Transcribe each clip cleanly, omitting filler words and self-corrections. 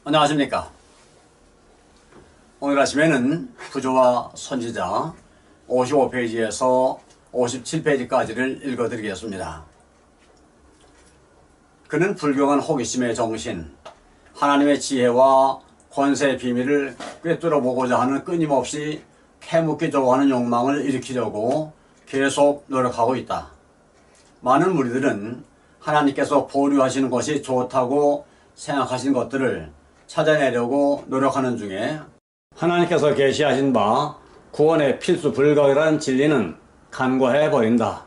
안녕하십니까. 오늘 아침에는 부조와 선지자 55페이지에서 57페이지까지를 읽어드리겠습니다. 그는 불경한 호기심의 정신, 하나님의 지혜와 권세의 비밀을 꿰뚫어 보고자 하는 끊임없이 캐묻기 좋아하는 욕망을 일으키려고 계속 노력하고 있다. 많은 무리들은 하나님께서 보류하시는 것이 좋다고 생각하신 것들을 찾아내려고 노력하는 중에 하나님께서 계시하신 바 구원의 필수 불가결한 진리는 간과해 버린다.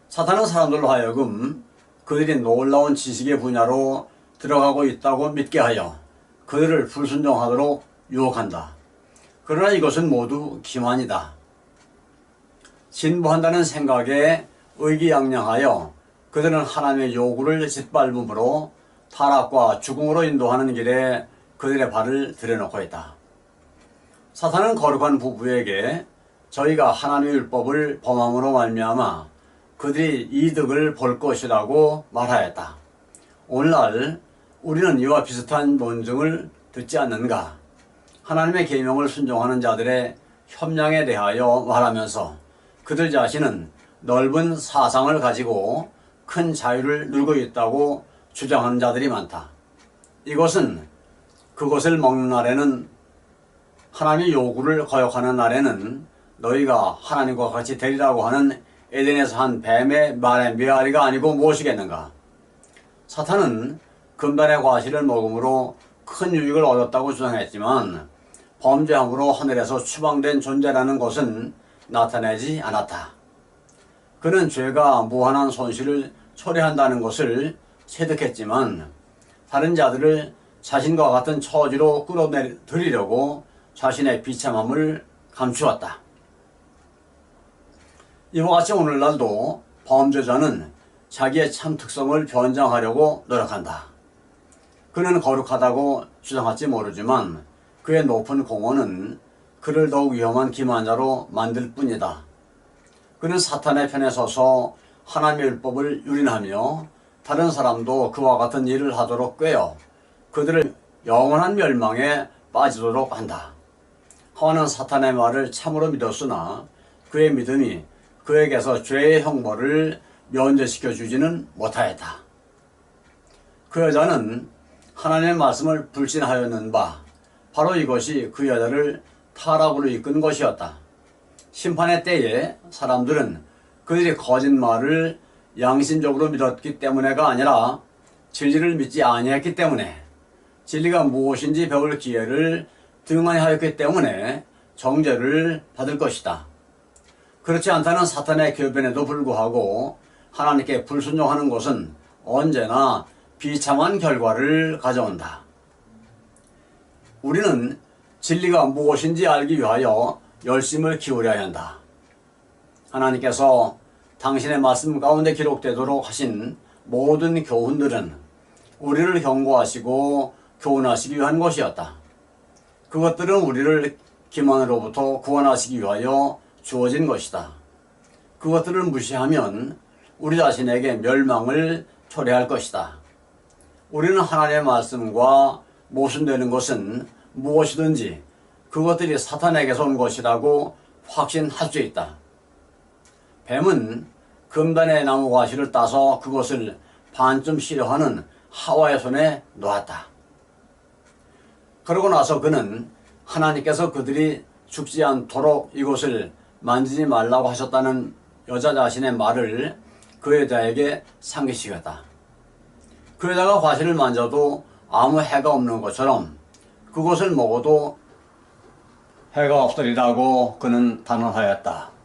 사탄은 사람들로 하여금 그들이 놀라운 지식의 분야로 들어가고 있다고 믿게 하여 그들을 불순종하도록 유혹한다. 그러나 이것은 모두 기만이다. 진보한다는 생각에 의기양양하여 그들은 하나님의 요구를 짓밟음으로 타락과 죽음으로 인도하는 길에 그들의 발을 들여놓고 있다. 사탄은 거룩한 부부에게 저희가 하나님의 율법을 범함으로 말미암아 그들이 이득을 볼 것이라고 말하였다. 오늘날 우리는 이와 비슷한 논증을 듣지 않는가? 하나님의 계명을 순종하는 자들의 협량에 대하여 말하면서 그들 자신은 넓은 사상을 가지고 큰 자유를 누리고 있다고 주장하는 자들이 많다. 이것은 그것을 먹는 날에는 하나님의 요구를 거역하는 날에는 너희가 하나님과 같이 되리라고 하는 에덴에서 한 뱀의 말의 메아리가 아니고 무엇이겠는가? 사탄은 금단의 과실을 먹음으로 큰 유익을 얻었다고 주장했지만 범죄함으로 하늘에서 추방된 존재라는 것은 나타내지 않았다. 그는 죄가 무한한 손실을 초래한다는 것을 체득했지만 다른 자들을 자신과 같은 처지로 끌어들이려고 자신의 비참함을 감추었다. 이와 같이 오늘날도 범죄자는 자기의 참 특성을 변장하려고 노력한다. 그는 거룩하다고 주장할지 모르지만 그의 높은 공헌은 그를 더욱 위험한 기만자로 만들 뿐이다. 그는 사탄의 편에 서서 하나님의 율법을 유린하며 다른 사람도 그와 같은 일을 하도록 꾀어 그들을 영원한 멸망에 빠지도록 한다. 하와는 사탄의 말을 참으로 믿었으나 그의 믿음이 그에게서 죄의 형벌을 면제시켜 주지는 못하였다. 그 여자는 하나님의 말씀을 불신하였는 바 바로 이것이 그 여자를 타락으로 이끈 것이었다. 심판의 때에 사람들은 그들이 거짓말을 양심적으로 믿었기 때문에가 아니라 진리를 믿지 아니했기 때문에 진리가 무엇인지 배울 기회를 등한히 하였기 때문에 정죄를 받을 것이다. 그렇지 않다는 사탄의 교변에도 불구하고 하나님께 불순종하는 것은 언제나 비참한 결과를 가져온다. 우리는 진리가 무엇인지 알기 위하여 열심을 기울여야 한다. 하나님께서 당신의 말씀 가운데 기록되도록 하신 모든 교훈들은 우리를 경고하시고 교훈하시기 위한 것이었다. 그것들은 우리를 기만으로부터 구원하시기 위하여 주어진 것이다. 그것들을 무시하면 우리 자신에게 멸망을 초래할 것이다. 우리는 하나님의 말씀과 모순되는 것은 무엇이든지 그것들이 사탄에게서 온 것이라고 확신할 수 있다. 뱀은 금단의 나무 과실을 따서 그것을 반쯤 싫어하는 하와의 손에 놓았다. 그러고 나서 그는 하나님께서 그들이 죽지 않도록 이것을 만지지 말라고 하셨다는 여자 자신의 말을 그 여자에게 상기시켰다. 그 여자가 과실을 만져도 아무 해가 없는 것처럼 그것을 먹어도 해가 없으리라고 그는 단언하였다.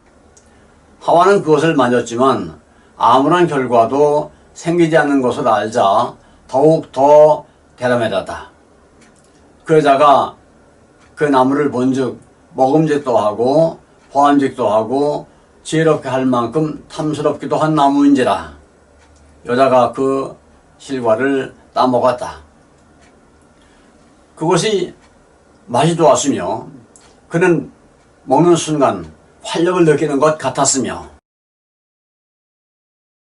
하와는 그것을 만졌지만 아무런 결과도 생기지 않는 것을 알자 더욱 더 대담해졌다. 그 여자가 그 나무를 본즉 먹음직도 하고 보암직도 하고 지혜롭게 할 만큼 탐스럽기도 한 나무인지라. 여자가 그 실과를 따먹었다. 그것이 맛이 좋았으며 그는 먹는 순간 활력을 느끼는 것 같았으며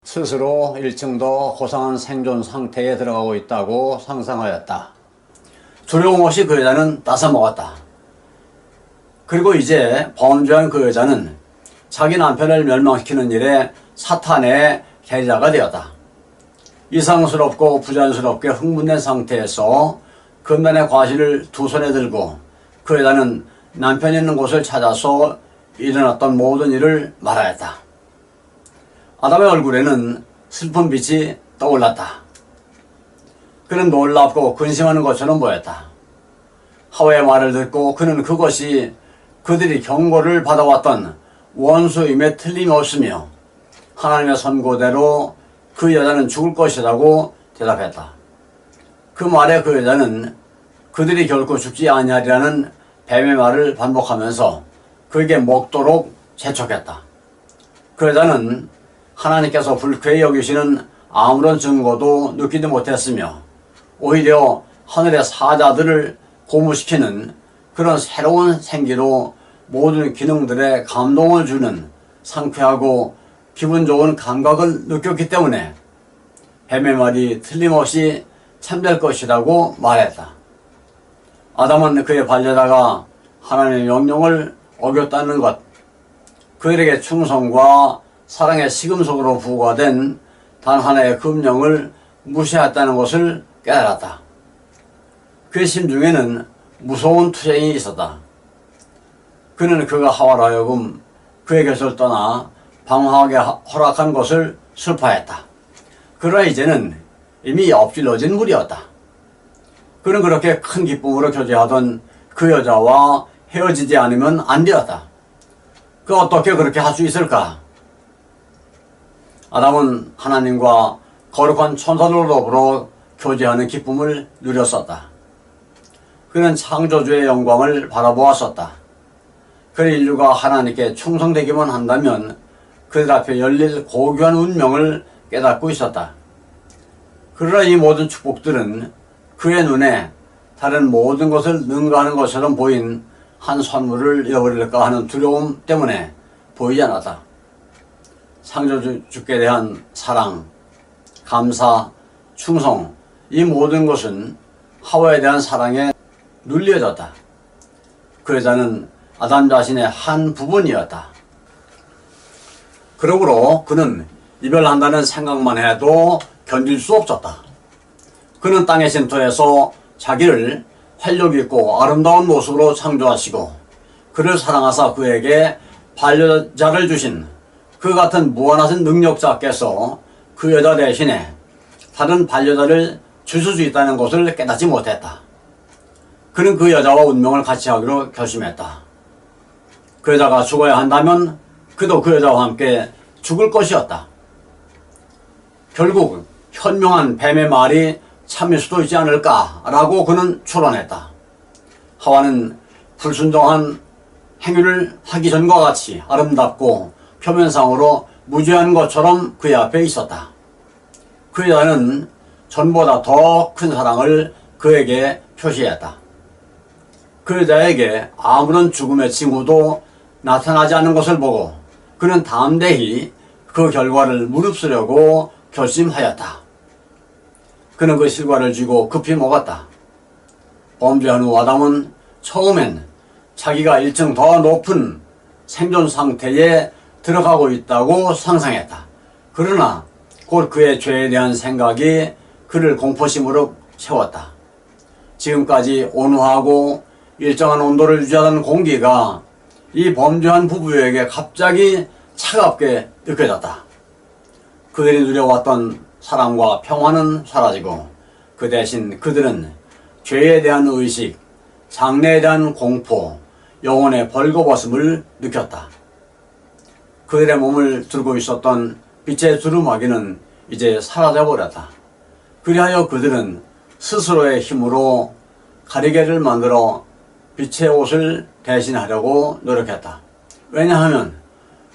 스스로 1층 더 고상한 생존 상태에 들어가고 있다고 상상하였다. 두려움 없이 그 여자는 따서 먹었다. 그리고 이제 범죄한 그 여자는 자기 남편을 멸망시키는 일에 사탄의 계자가 되었다. 이상스럽고 부자연스럽게 흥분된 상태에서 금단의 과실을 두 손에 들고 그 여자는 남편이 있는 곳을 찾아서 일어났던 모든 일을 말하였다. 아담의 얼굴에는 슬픈 빛이 떠올랐다. 그는 놀랍고 근심하는 것처럼 보였다. 하와의 말을 듣고 그는 그것이 그들이 경고를 받아왔던 원수임에 틀림없으며 하나님의 선고대로 그 여자는 죽을 것이라고 대답했다. 그 말에 그 여자는 그들이 결코 죽지 아니하리라는 뱀의 말을 반복하면서 그에게 먹도록 재촉했다. 그 여자는 하나님께서 불쾌히 여기시는 아무런 증거도 느끼지 못했으며 오히려 하늘의 사자들을 고무시키는 그런 새로운 생기로 모든 기능들에 감동을 주는 상쾌하고 기분 좋은 감각을 느꼈기 때문에 뱀의 말이 틀림없이 참될 것이라고 말했다. 아담은 그의 반려자가 하나님의 명령을 어겼다는 것, 그들에게 충성과 사랑의 시금석으로 부과된 단 하나의 금령을 무시했다는 것을 깨달았다. 그의 심중에는 무서운 투쟁이 있었다. 그는 그가 하와로 하여금 그의 곁을 떠나 방황하게 허락한 것을 슬퍼했다. 그러나 이제는 이미 엎질러진 물이었다. 그는 그렇게 큰 기쁨으로 교제하던 그 여자와 헤어지지 않으면 안 되었다. 그 어떻게 그렇게 할 수 있을까? 아담은 하나님과 거룩한 천사들로 더불어 교제하는 기쁨을 누렸었다. 그는 창조주의 영광을 바라보았었다. 그런 인류가 하나님께 충성되기만 한다면 그들 앞에 열릴 고귀한 운명을 깨닫고 있었다. 그러나 이 모든 축복들은 그의 눈에 다른 모든 것을 능가하는 것처럼 보인 한 선물을 잃어버릴까 하는 두려움 때문에 보이지 않았다. 창조주께 대한 사랑, 감사, 충성, 이 모든 것은 하와에 대한 사랑에 눌려졌다. 그 여자는 아담 자신의 한 부분이었다. 그러므로 그는 이별한다는 생각만 해도 견딜 수 없었다. 그는 땅의 쉼터에서 자기를 활력있고 아름다운 모습으로 창조하시고 그를 사랑하사 그에게 반려자를 주신 그 같은 무한하신 능력자께서 그 여자 대신에 다른 반려자를 주실 수 있다는 것을 깨닫지 못했다. 그는 그 여자와 운명을 같이 하기로 결심했다. 그 여자가 죽어야 한다면 그도 그 여자와 함께 죽을 것이었다. 결국 현명한 뱀의 말이 참일 수도 있지 않을까라고 그는 추론했다. 하와는 불순종한 행위를 하기 전과 같이 아름답고 표면상으로 무죄한 것처럼 그의 앞에 있었다. 그 여자는 전보다 더 큰 사랑을 그에게 표시했다. 그 여자에게 아무런 죽음의 징후도 나타나지 않는 것을 보고 그는 담대히 그 결과를 무릅쓰려고 결심하였다. 그는 그 실과를 쥐고 급히 먹었다. 범죄한 후 아담은 처음엔 자기가 1층 더 높은 생존 상태에 들어가고 있다고 상상했다. 그러나 곧 그의 죄에 대한 생각이 그를 공포심으로 채웠다. 지금까지 온화하고 일정한 온도를 유지하던 공기가 이 범죄한 부부에게 갑자기 차갑게 느껴졌다. 그들이 누려왔던 사랑과 평화는 사라지고 그 대신 그들은 죄에 대한 의식, 장래에 대한 공포, 영혼의 벌거벗음을 느꼈다. 그들의 몸을 들고 있었던 빛의 두루마기는 이제 사라져버렸다. 그리하여 그들은 스스로의 힘으로 가리개를 만들어 빛의 옷을 대신하려고 노력했다. 왜냐하면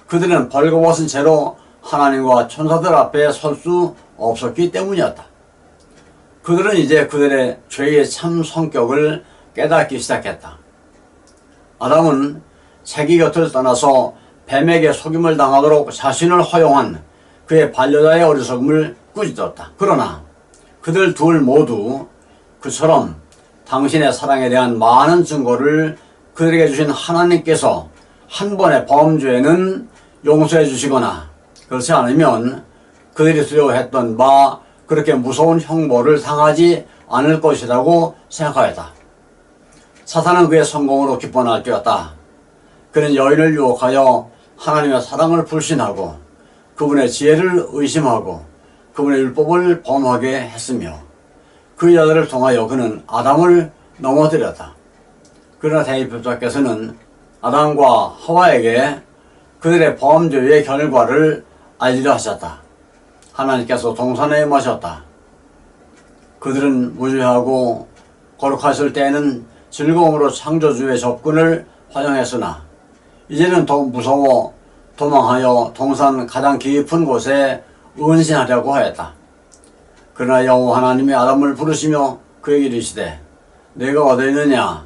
그들은 벌거벗은 채로 하나님과 천사들 앞에 설 수 없었기 때문이었다. 그들은 이제 그들의 죄의 참 성격을 깨닫기 시작했다. 아담은 자기 곁을 떠나서 뱀에게 속임을 당하도록 자신을 허용한 그의 반려자의 어리석음을 꾸짖었다. 그러나 그들 둘 모두 그처럼 당신의 사랑에 대한 많은 증거를 그들에게 주신 하나님께서 한 번의 범죄는 용서해 주시거나 그렇지 않으면 그들이 두려워했던 바 그렇게 무서운 형벌을 당하지 않을 것이라고 생각하였다. 사탄은 그의 성공으로 기뻐 날뛰었다. 그는 여인을 유혹하여 하나님의 사랑을 불신하고 그분의 지혜를 의심하고 그분의 율법을 범하게 했으며 그 여자를 통하여 그는 아담을 넘어뜨렸다. 그러나 대입법자께서는 아담과 하와에게 그들의 범죄의 결과를 알리려 하셨다. 하나님께서 동산에 마셨다. 그들은 무죄하고 거룩하실 때에는 즐거움으로 창조주의 접근을 환영했으나 이제는 더욱 무서워 도망하여 동산 가장 깊은 곳에 은신하려고 하였다. 그러나 여호와 하나님이 아담을 부르시며 그에게 이르시되 내가 어디 있느냐?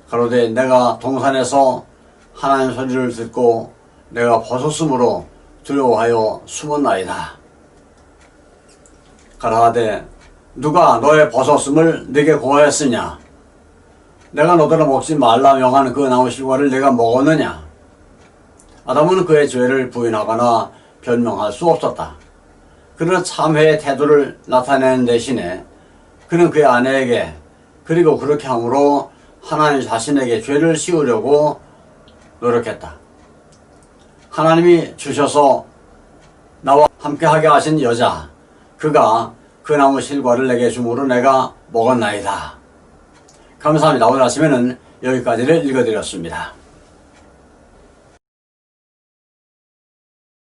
가로되 내가 동산에서 하나님 소리를 듣고 내가 벗었으므로 두려워하여 숨었나이다. 가라하되 누가 너의 벗었음을 네게 고하였으냐? 내가 너더러 먹지 말라 명한 그 나무 실과를 내가 먹었느냐? 아담은 그의 죄를 부인하거나 변명할 수 없었다. 그러나 참회의 태도를 나타내는 대신에 그는 그의 아내에게 그리고 그렇게 함으로 하나님 자신에게 죄를 씌우려고 노력했다. 하나님이 주셔서 나와 함께하게 하신 여자, 그가 그 나무 실과를 내게 주므로 내가 먹었나이다. 감사합니다. 오늘 아침에는 여기까지를 읽어드렸습니다.